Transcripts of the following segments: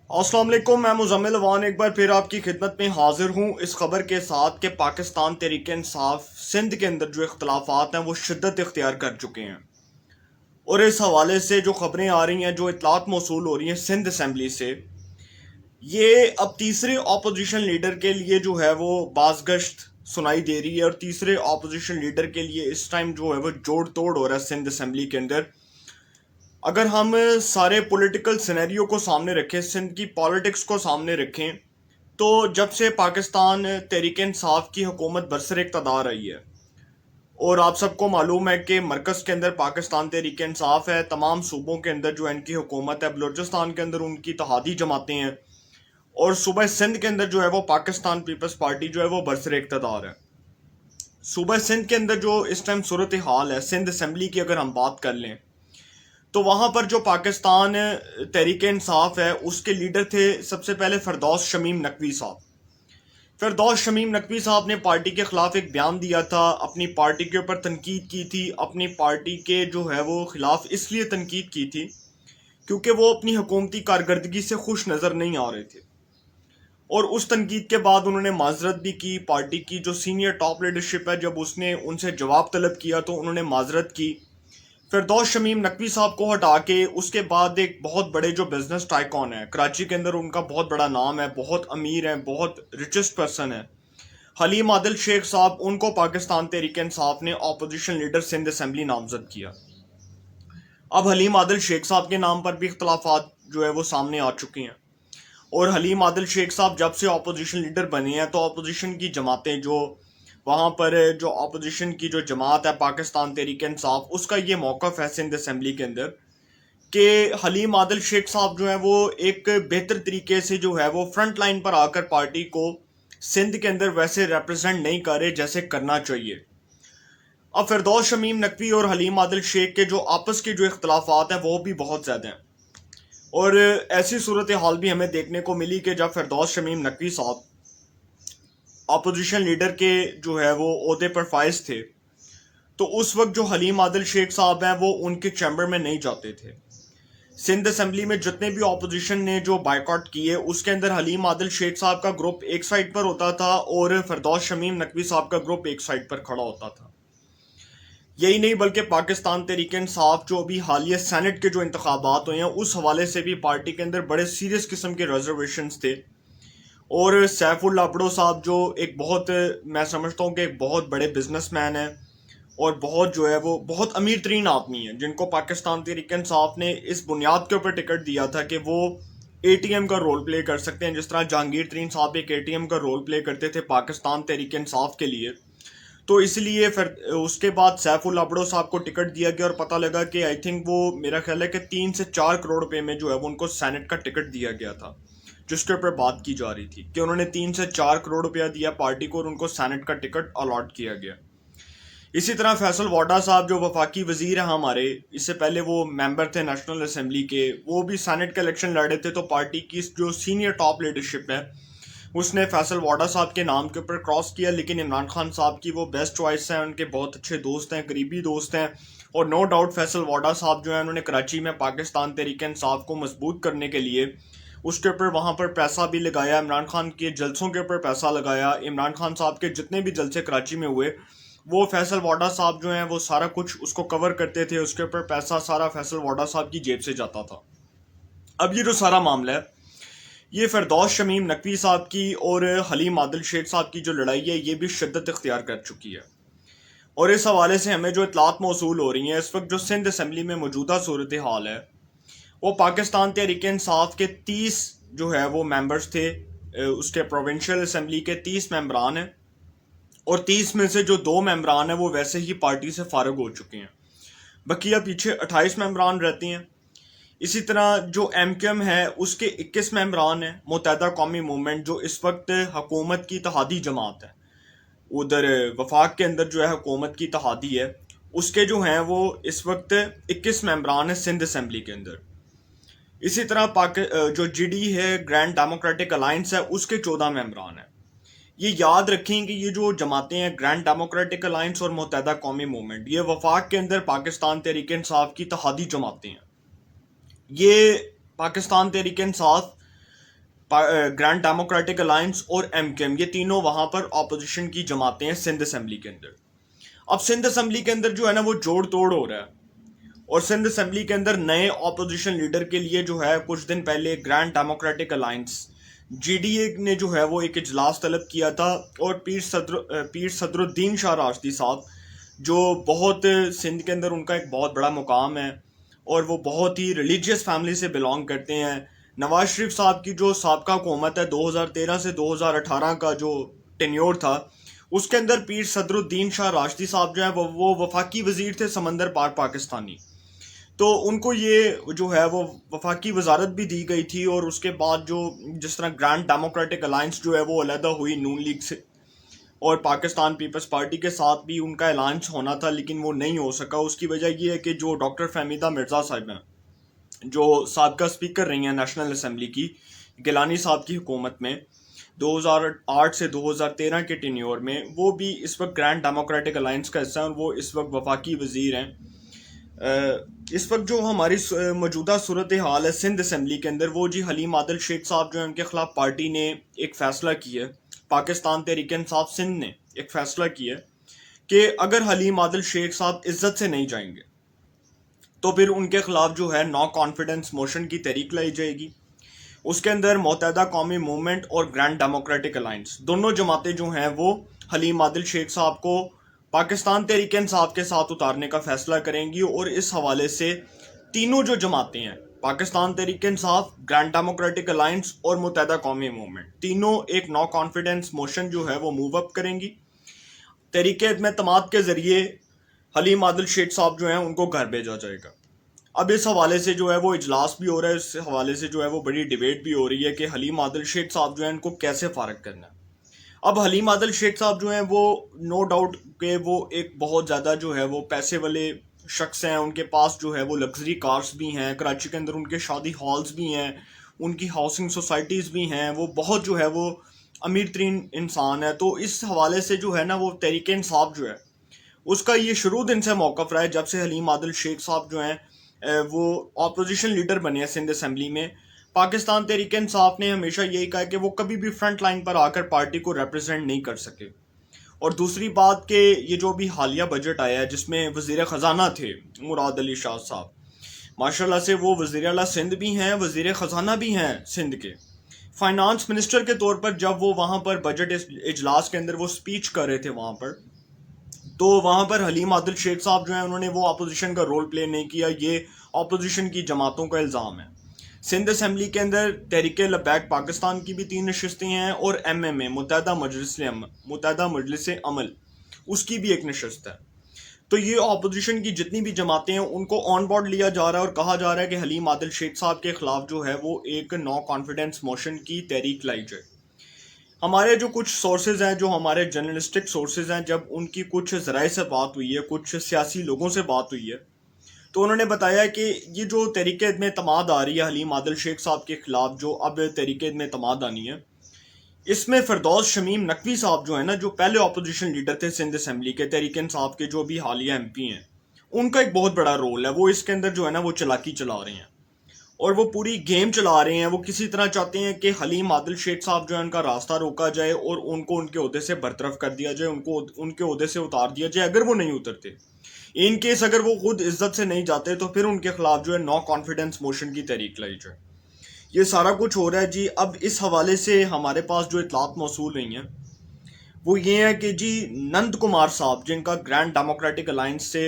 السلام علیکم، میں مزمل وان ایک بار پھر آپ کی خدمت میں حاضر ہوں اس خبر کے ساتھ کہ پاکستان تحریک انصاف سندھ کے اندر جو اختلافات ہیں وہ شدت اختیار کر چکے ہیں، اور اس حوالے سے جو خبریں آ رہی ہیں، جو اطلاعات موصول ہو رہی ہیں سندھ اسمبلی سے، یہ اب تیسرے اپوزیشن لیڈر کے لیے جو ہے وہ بازگشت سنائی دے رہی ہے، اور تیسرے اپوزیشن لیڈر کے لیے اس ٹائم جو ہے وہ جوڑ توڑ ہو رہا ہے سندھ اسمبلی کے اندر۔ اگر ہم سارے پولیٹیکل سینیریو کو سامنے رکھیں، سندھ کی پالیٹکس کو سامنے رکھیں، تو جب سے پاکستان تحریک انصاف کی حکومت برسر اقتدار رہی ہے، اور آپ سب کو معلوم ہے کہ مرکز کے اندر پاکستان تحریک انصاف ہے، تمام صوبوں کے اندر جو ان کی حکومت ہے، بلوچستان کے اندر ان کی اتحادی جماعتیں ہیں، اور صوبہ سندھ کے اندر جو ہے وہ پاکستان پیپلز پارٹی جو ہے وہ برسر اقتدار ہے۔ صوبہ سندھ کے اندر جو اس ٹائم صورتحال ہے، سندھ اسمبلی کی اگر ہم بات کر لیں، تو وہاں پر جو پاکستان تحریک انصاف ہے اس کے لیڈر تھے سب سے پہلے فردوس شمیم نقوی صاحب۔ فردوس شمیم نقوی صاحب نے پارٹی کے خلاف ایک بیان دیا تھا، اپنی پارٹی کے اوپر تنقید کی تھی، اپنی پارٹی کے جو ہے وہ خلاف اس لیے تنقید کی تھی کیونکہ وہ اپنی حکومتی کارکردگی سے خوش نظر نہیں آ رہے تھے، اور اس تنقید کے بعد انہوں نے معذرت بھی کی۔ پارٹی کی جو سینئر ٹاپ لیڈرشپ ہے، جب اس نے ان سے جواب طلب کیا تو انہوں نے معذرت کی۔ فردوس شمیم نقوی صاحب کو ہٹا کے اس کے بعد ایک بہت بڑے جو بزنس ٹائکون ہے کراچی کے اندر، ان کا بہت بڑا نام ہے، بہت امیر ہیں، بہت ریچسٹ پرسن ہے، حلیم عادل شیخ صاحب، ان کو پاکستان تحریک انصاف نے اپوزیشن لیڈر سندھ اسمبلی نامزد کیا۔ اب حلیم عادل شیخ صاحب کے نام پر بھی اختلافات جو ہے وہ سامنے آ چکے ہیں، اور حلیم عادل شیخ صاحب جب سے اپوزیشن لیڈر بنے ہیں تو اپوزیشن کی جماعتیں جو وہاں پر جو اپوزیشن کی جو جماعت ہے پاکستان تحریک انصاف، اس کا یہ موقف ہے سندھ اسمبلی کے اندر کہ حلیم عادل شیخ صاحب جو ہیں وہ ایک بہتر طریقے سے جو ہے وہ فرنٹ لائن پر آ کر پارٹی کو سندھ کے اندر ویسے ریپرزینٹ نہیں کر رہے جیسے کرنا چاہیے۔ اب فردوس شمیم نقوی اور حلیم عادل شیخ کے جو آپس کے جو اختلافات ہیں وہ بھی بہت زیادہ ہیں، اور ایسی صورتحال بھی ہمیں دیکھنے کو ملی کہ جب فردوس شمیم نقوی صاحب اپوزیشن لیڈر کے جو ہے وہ عہدے پر فائز تھے، تو اس وقت جو حلیم عادل شیخ صاحب ہیں وہ ان کے چیمبر میں نہیں جاتے تھے۔ سندھ اسمبلی میں جتنے بھی اپوزیشن نے جو بائیکاٹ کیے، اس کے اندر حلیم عادل شیخ صاحب کا گروپ ایک سائڈ پر ہوتا تھا اور فردوس شمیم نقوی صاحب کا گروپ ایک سائڈ پر کھڑا ہوتا تھا۔ یہی نہیں بلکہ پاکستان تحریک انصاف جو ابھی حالیہ سینٹ کے جو انتخابات ہوئے ہیں اس حوالے سے بھی پارٹی کے اندر بڑے سیریس قسم کے ریزرویشنز تھے، اور سیف اللہ بڑو صاحب جو ایک بہت، میں سمجھتا ہوں کہ ایک بہت بڑے بزنس مین ہیں اور بہت جو ہے وہ بہت امیر ترین آدمی ہیں، جن کو پاکستان تحریک انصاف نے اس بنیاد کے اوپر ٹکٹ دیا تھا کہ وہ اے ٹی ایم کا رول پلے کر سکتے ہیں، جس طرح جہانگیر ترین صاحب ایک اے ٹی ایم کا رول پلے کرتے تھے پاکستان تحریک انصاف کے لیے۔ تو اس لیے پھر اس کے بعد سیف اللہ بڑو صاحب کو ٹکٹ دیا گیا، اور پتہ لگا کہ آئی تھنک وہ، میرا خیال ہے کہ 3 سے 4 کروڑ روپے میں جو ہے وہ ان کو سینٹ کا ٹکٹ دیا گیا تھا، جس کے اوپر بات کی جا رہی تھی کہ انہوں نے 3 سے 4 کروڑ روپیہ دیا پارٹی کو اور ان کو سینٹ کا ٹکٹ الاٹ کیا گیا۔ اسی طرح فیصل واڈا صاحب جو وفاقی وزیر ہیں ہمارے، اس سے پہلے وہ ممبر تھے نیشنل اسمبلی کے، وہ بھی سینٹ کا الیکشن لڑے تھے، تو پارٹی کی جو سینئر ٹاپ لیڈرشپ ہے اس نے فیصل واڈا صاحب کے نام کے اوپر کراس کیا، لیکن عمران خان صاحب کی وہ بیسٹ چوائس ہیں، ان کے بہت اچھے دوست ہیں، قریبی دوست ہیں، اور نو ڈاؤٹ فیصل واڈا صاحب جو ہیں انہوں نے کراچی میں پاکستان تحریک انصاف کو مضبوط کرنے کے لیے اس کے اوپر وہاں پر پیسہ بھی لگایا، عمران خان کے جلسوں کے اوپر پیسہ لگایا، عمران خان صاحب کے جتنے بھی جلسے کراچی میں ہوئے وہ فیصل واڈا صاحب جو ہیں وہ سارا کچھ اس کو کور کرتے تھے، اس کے اوپر پیسہ سارا فیصل واڈا صاحب کی جیب سے جاتا تھا۔ اب یہ جو سارا معاملہ ہے، یہ فردوس شمیم نقوی صاحب کی اور حلیم عادل شیخ صاحب کی جو لڑائی ہے یہ بھی شدت اختیار کر چکی ہے، اور اس حوالے سے ہمیں جو اطلاعات موصول ہو رہی ہیں اس وقت جو سندھ اسمبلی میں موجودہ صورتحال ہے، وہ پاکستان تحریک انصاف کے 30 جو ہے وہ ممبرز تھے، اس کے پروونشل اسمبلی کے 30 ممبران ہیں، اور 30 میں سے جو 2 ممبران ہیں وہ ویسے ہی پارٹی سے فارغ ہو چکے ہیں، بقیہ پیچھے 28 ممبران رہتے ہیں۔ اسی طرح جو ایم کیو ایم ہے اس کے 21 ممبران ہیں، متحدہ قومی موومنٹ جو اس وقت حکومت کی اتحادی جماعت ہے، ادھر وفاق کے اندر جو ہے حکومت کی اتحادی ہے، اس کے جو ہیں وہ اس وقت 21 ممبران ہیں سندھ اسمبلی کے اندر۔ اسی طرح جو جی ڈی ہے، گرینڈ ڈیموکریٹک الائنس ہے، اس کے 14 ممبران ہیں۔ یہ یاد رکھیں کہ یہ جو جماعتیں ہیں گرینڈ ڈیموکریٹک الائنس اور متحدہ قومی موومنٹ، یہ وفاق کے اندر پاکستان تحریک انصاف کی اتحادی جماعتیں ہیں۔ یہ Pakistan Tehreek Insaf grand democratic alliance اور ایم کیو ایم، یہ تینوں وہاں پر اپوزیشن کی جماعتیں ہیں سندھ اسمبلی کے اندر. اب سندھ اسمبلی کے اندر جو ہے نا وہ جوڑ توڑ ہو رہا ہے، اور سندھ اسمبلی کے اندر نئے اپوزیشن لیڈر کے لیے جو ہے کچھ دن پہلے grand democratic alliance G D A نے جو ہے وہ ایک اجلاس طلب کیا تھا، اور پیر صدر الدین شاہ راشدی صاحب جو بہت سندھ کے اندر ان کا ایک بہت بڑا مقام ہے، اور وہ بہت ہی ریلیجیس فیملی سے بلانگ کرتے ہیں. نواز شریف صاحب کی جو سابقہ حکومت ہے 2013 سے 2018 کا جو ٹینیور تھا، اس کے اندر پیر صدر الدین شاہ راشدی صاحب جو ہیں وہ وفاقی وزیر تھے سمندر پار پاکستانی. تو ان کو یہ جو ہے وہ وفاقی وزارت بھی دی گئی تھی، اور اس کے بعد جو جس طرح گرینڈ ڈیموکریٹک الائنس جو ہے وہ علیحدہ ہوئی نون لیگ سے، اور پاکستان پیپلز پارٹی کے ساتھ بھی ان کا اعلان ہونا تھا لیکن وہ نہیں ہو سکا. اس کی وجہ یہ ہے کہ جو ڈاکٹر فہمیدہ مرزا صاحب ہیں، جو سابقہ اسپیکر رہی ہیں نیشنل اسمبلی کی گیلانی صاحب کی حکومت میں 2008 سے 2013 کے ٹینیور میں، وہ بھی اس وقت گرینڈ ڈیموکریٹک الائنس کا حصہ ہیں، اور وہ اس وقت وفاقی وزیر ہیں. اس وقت جو ہماری موجودہ صورتحال ہے سندھ اسمبلی کے اندر، وہ جی حلیم عادل شیخ صاحب جو ہیں ان کے خلاف پارٹی نے ایک فیصلہ کیا ہے، پاکستان تحریک انصاف سندھ نے ایک فیصلہ کیا کہ اگر حلیم عادل شیخ صاحب عزت سے نہیں جائیں گے تو پھر ان کے خلاف جو ہے نو کانفیڈنس موشن کی تحریک لائی جائے گی. اس کے اندر متحدہ قومی موومنٹ اور گرینڈ ڈیموکریٹک الائنس دونوں جماعتیں جو ہیں وہ حلیم عادل شیخ صاحب کو پاکستان تحریک انصاف کے ساتھ اتارنے کا فیصلہ کریں گی. اور اس حوالے سے تینوں جو جماعتیں ہیں، Pakistan Tehreek Insaf, grand democratic alliance اور متحدہ قومی موومنٹ، تینوں ایک نو کانفیڈنس موشن جو ہے وہ موو اپ کریں گی. تحریک اعتماد کے ذریعے حلیم عادل شیخ صاحب جو ہیں ان کو گھر بھیجا جائے گا. اب اس حوالے سے جو ہے وہ اجلاس بھی ہو رہا ہے، اس حوالے سے جو ہے وہ بڑی ڈیبیٹ بھی ہو رہی ہے کہ حلیم عادل شیخ صاحب جو ہیں ان کو کیسے فارغ کرنا ہے. اب حلیم عادل شیخ صاحب جو ہیں وہ نو ڈاؤٹ کہ وہ ایک بہت زیادہ جو ہے وہ پیسے والے شخص ہیں، ان کے پاس جو ہے وہ لگژری کارز بھی ہیں، کراچی کے اندر ان کے شادی ہالز بھی ہیں، ان کی ہاؤسنگ سوسائٹیز بھی ہیں، وہ بہت جو ہے وہ امیر ترین انسان ہے. تو اس حوالے سے جو ہے نا وہ تحریک انصاف جو ہے اس کا یہ شروع دن سے موقف رہا ہے، جب سے حلیم عادل شیخ صاحب جو ہیں وہ اپوزیشن لیڈر بنے ہیں سندھ اسمبلی میں. پاکستان تحریک انصاف نے ہمیشہ یہی کہا کہ وہ کبھی بھی فرنٹ لائن پر آ کر پارٹی کو ریپرزینٹ نہیں کر سکے. اور دوسری بات کہ یہ جو بھی حالیہ بجٹ آیا ہے جس میں وزیر خزانہ تھے مراد علی شاہ صاحب، ماشاءاللہ سے وہ وزیر اعلیٰ سندھ بھی ہیں، وزیر خزانہ بھی ہیں سندھ کے. فائنانس منسٹر کے طور پر جب وہ وہاں پر بجٹ اجلاس کے اندر وہ سپیچ کر رہے تھے وہاں پر، تو وہاں پر حلیم عادل شیخ صاحب جو ہیں انہوں نے وہ اپوزیشن کا رول پلے نہیں کیا. یہ اپوزیشن کی جماعتوں کا الزام ہے. سندھ اسمبلی کے اندر تحریک لبیک پاکستان کی بھی 3 نشستیں ہیں، اور ایم ایم اے متحدہ مجلس عمل اس کی بھی ایک نشست ہے. تو یہ اپوزیشن کی جتنی بھی جماعتیں ہیں ان کو آن بورڈ لیا جا رہا ہے، اور کہا جا رہا ہے کہ حلیم عادل شیخ صاحب کے خلاف جو ہے وہ ایک نو کانفیڈنس موشن کی تحریک لائی جائے. ہمارے جو کچھ سورسز ہیں، جو ہمارے جرنلسٹک سورسز ہیں، جب ان کی کچھ ذرائع سے بات ہوئی ہے، کچھ سیاسی لوگوں سے بات ہوئی ہے، تو انہوں نے بتایا کہ یہ جو تحریک عدم اعتماد آ رہی ہے حلیم عادل شیخ صاحب کے خلاف، جو اب تحریک عدم اعتماد آنی ہے، اس میں فردوس شمیم نقوی صاحب جو ہیں نا، جو پہلے اپوزیشن لیڈر تھے سندھ اسمبلی کے تحریک انصاف کے، جو بھی حالیہ ایم پی ہیں، ان کا ایک بہت بڑا رول ہے. وہ اس کے اندر جو ہے نا وہ چلاکی چلا رہے ہیں، اور وہ پوری گیم چلا رہے ہیں. وہ کسی طرح چاہتے ہیں کہ حلیم عادل شیخ صاحب جو ہے ان کا راستہ روکا جائے، اور ان کو ان کے عہدے سے برطرف کر دیا جائے، ان کو ان کے عہدے سے اتار دیا جائے. اگر وہ نہیں اترتے، ان کیس اگر وہ خود عزت سے نہیں جاتے، تو پھر ان کے خلاف جو ہے نو کانفیڈنس موشن کی تحریک لائی جائے. یہ سارا کچھ ہو رہا ہے جی. اب اس حوالے سے ہمارے پاس جو اطلاعات موصول ہوئی ہیں وہ یہ ہے کہ جی نند کمار صاحب، جن کا گرینڈ ڈیموکریٹک الائنس سے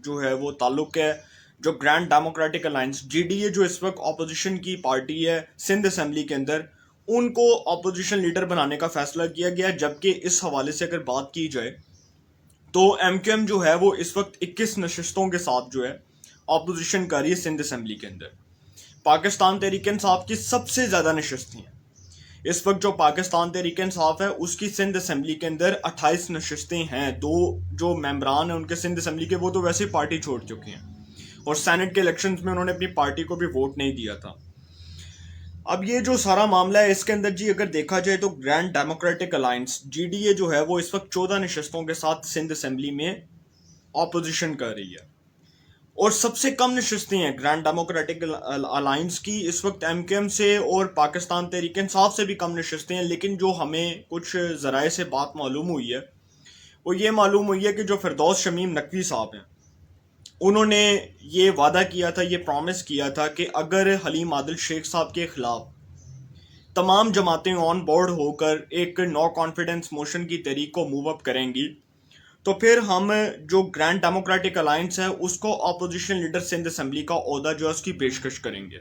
جو ہے وہ تعلق ہے، جو grand democratic alliance G D A جو اس وقت اپوزیشن کی پارٹی ہے سندھ اسمبلی کے اندر، ان کو اپوزیشن لیڈر بنانے کا فیصلہ کیا گیا. جبکہ اس حوالے سے اگر بات کی جائے تو ایم کیو ایم جو ہے وہ اس وقت 21 نشستوں کے ساتھ جو ہے اپوزیشن کر رہی ہے سندھ اسمبلی کے اندر. پاکستان تحریک انصاف کی سب سے زیادہ نشستیں ہیں اس وقت. جو پاکستان تحریک انصاف ہے اس کی سندھ اسمبلی کے اندر 28 نشستیں ہیں. 2 جو ممبران ہیں ان کے سندھ اسمبلی کے، وہ تو ویسے ہی پارٹی چھوڑ چکے ہیں، اور سینٹ کے الیکشنز میں انہوں نے اپنی پارٹی کو بھی ووٹ نہیں دیا تھا. اب یہ جو سارا معاملہ ہے اس کے اندر جی اگر دیکھا جائے تو grand democratic alliance G D A جو ہے وہ اس وقت 14 نشستوں کے ساتھ سندھ اسمبلی میں اپوزیشن کر رہی ہے. اور سب سے کم نشستیں ہیں گرینڈ ڈیموکریٹک الائنس کی اس وقت ایم کیو ایم سے اور پاکستان تحریک انصاف سے بھی کم نشستیں ہیں. لیکن جو ہمیں کچھ ذرائع سے بات معلوم ہوئی ہے وہ یہ معلوم ہوئی ہے کہ جو فردوس شمیم نقوی صاحب ہیں انہوں نے یہ وعدہ کیا تھا, یہ پرومس کیا تھا کہ اگر حلیم عادل شیخ صاحب کے خلاف تمام جماعتیں آن بورڈ ہو کر ایک نو کانفیڈنس موشن کی تحریک کو موو اپ کریں گی تو پھر ہم جو گرینڈ ڈیموکریٹک الائنس ہے اس کو اپوزیشن لیڈر سندھ اسمبلی کا عہدہ جو ہے اس کی پیشکش کریں گے.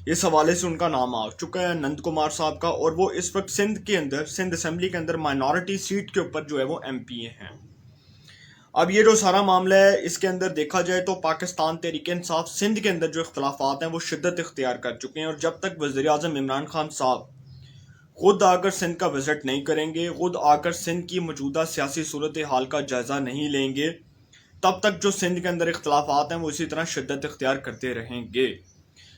اس حوالے سے ان کا نام آ چکا ہے نند کمار صاحب کا, اور وہ اس وقت سندھ کے اندر سندھ اسمبلی کے اندر مائنورٹی سیٹ کے اوپر جو ہے وہ ایم پی اے ہیں. اب یہ جو سارا معاملہ ہے اس کے اندر دیکھا جائے تو پاکستان تحریک انصاف سندھ کے اندر جو اختلافات ہیں وہ شدت اختیار کر چکے ہیں, اور جب تک وزیر اعظم عمران خان صاحب خود آ کر سندھ کا وزٹ نہیں کریں گے, خود آ کر سندھ کی موجودہ سیاسی صورتحال کا جائزہ نہیں لیں گے, تب تک جو سندھ کے اندر اختلافات ہیں وہ اسی طرح شدت اختیار کرتے رہیں گے.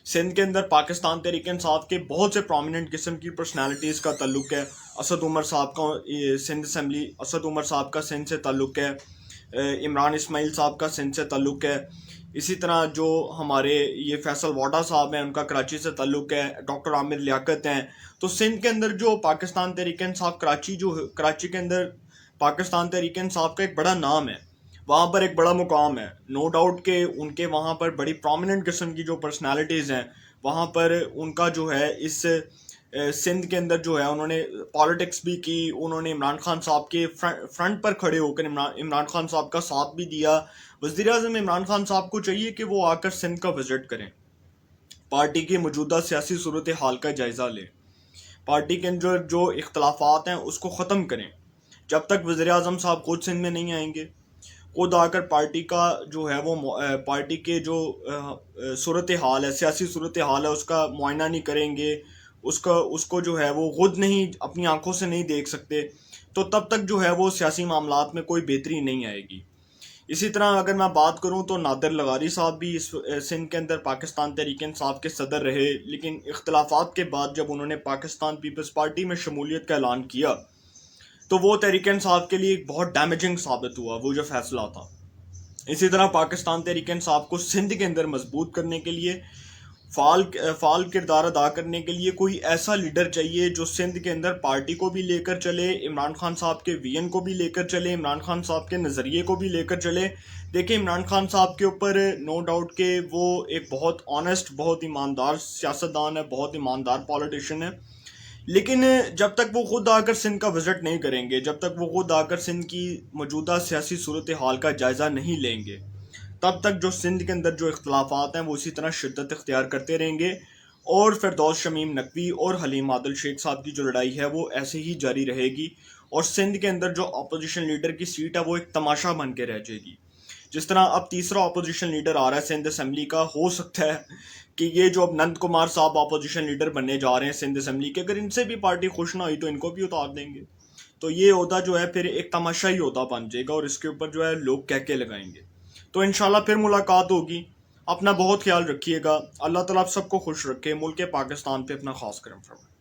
سندھ کے اندر پاکستان تحریک انصاف کے بہت سے پرومیننٹ قسم کی پرسنالٹیز کا تعلق ہے. اسد عمر صاحب کا سندھ اسمبلی, اسد عمر صاحب کا سندھ سے تعلق ہے, عمران اسماعیل صاحب کا سندھ سے تعلق ہے, اسی طرح جو ہمارے یہ فیصل واڈا صاحب ہیں ان کا کراچی سے تعلق ہے, ڈاکٹر عامر لیاقت ہیں. تو سندھ کے اندر جو پاکستان تحریک انصاف کراچی کے اندر پاکستان تحریک انصاف کا ایک بڑا نام ہے, وہاں پر ایک بڑا مقام ہے. نو ڈاؤٹ کہ ان کے وہاں پر بڑی پرومیننٹ قسم کی جو پرسنالٹیز ہیں وہاں پر ان کا جو ہے اس سندھ کے اندر جو ہے انہوں نے پالیٹکس بھی کی, انہوں نے عمران خان صاحب کے فرنٹ پر کھڑے ہو کر عمران خان صاحب کا ساتھ بھی دیا. وزیر اعظم عمران خان صاحب کو چاہیے کہ وہ آ کر سندھ کا وزٹ کریں, پارٹی کی موجودہ سیاسی صورتحال کا جائزہ لیں, پارٹی کے اندر جو اختلافات ہیں اس کو ختم کریں. جب تک وزیر اعظم صاحب خود سندھ میں نہیں آئیں گے, خود آ کر پارٹی کا جو ہے وہ پارٹی کے جو صورتحال ہے, سیاسی صورتحال ہے, اس کا معائنہ نہیں کریں گے, اس کو جو ہے وہ خود نہیں اپنی آنکھوں سے نہیں دیکھ سکتے, تو تب تک جو ہے وہ سیاسی معاملات میں کوئی بہتری نہیں آئے گی. اسی طرح اگر میں بات کروں تو نادر لغاری صاحب بھی سندھ کے اندر پاکستان تحریک انصاف کے صدر رہے, لیکن اختلافات کے بعد جب انہوں نے پاکستان پیپلز پارٹی میں شمولیت کا اعلان کیا تو وہ تحریک انصاف کے لیے ایک بہت ڈیمیجنگ ثابت ہوا وہ جو فیصلہ تھا. اسی طرح پاکستان تحریک انصاف کو سندھ کے اندر مضبوط کرنے کے لیے, فعال کردار ادا کرنے کے لیے کوئی ایسا لیڈر چاہیے جو سندھ کے اندر پارٹی کو بھی لے کر چلے, عمران خان صاحب کے ویژن کو بھی لے کر چلے, عمران خان صاحب کے نظریے کو بھی لے کر چلے. دیکھیں عمران خان صاحب کے اوپر نو ڈاؤٹ کہ وہ ایک بہت آنیسٹ, بہت ایماندار سیاستدان ہے, بہت ایماندار پولیٹیشین ہے, لیکن جب تک وہ خود آ کر سندھ کا وزٹ نہیں کریں گے, جب تک وہ خود آ کر سندھ کی موجودہ سیاسی صورتحال کا جائزہ نہیں لیں گے, تب تک جو سندھ کے اندر جو اختلافات ہیں وہ اسی طرح شدت اختیار کرتے رہیں گے, اور فردوس شمیم نقوی اور حلیم عادل شیخ صاحب کی جو لڑائی ہے وہ ایسے ہی جاری رہے گی, اور سندھ کے اندر جو اپوزیشن لیڈر کی سیٹ ہے وہ ایک تماشا بن کے رہ جائے گی. جس طرح اب تیسرا اپوزیشن لیڈر آ رہا ہے سندھ اسمبلی کا, ہو سکتا ہے کہ یہ جو اب نند کمار صاحب اپوزیشن لیڈر بننے جا رہے ہیں سندھ اسمبلی کے, اگر ان سے بھی پارٹی خوش نہ ہوئی تو ان کو بھی اتار دیں گے, تو یہ عہدہ جو ہے پھر ایک تماشائی عہدہ بن جائے گا, اور اس کے اوپر جو ہے لوگ کہہ کے لگائیں گے. تو انشاءاللہ پھر ملاقات ہوگی. اپنا بہت خیال رکھیے گا, اللہ تعالیٰ آپ سب کو خوش رکھے, ملک پاکستان پہ اپنا خاص کرم فرمائے.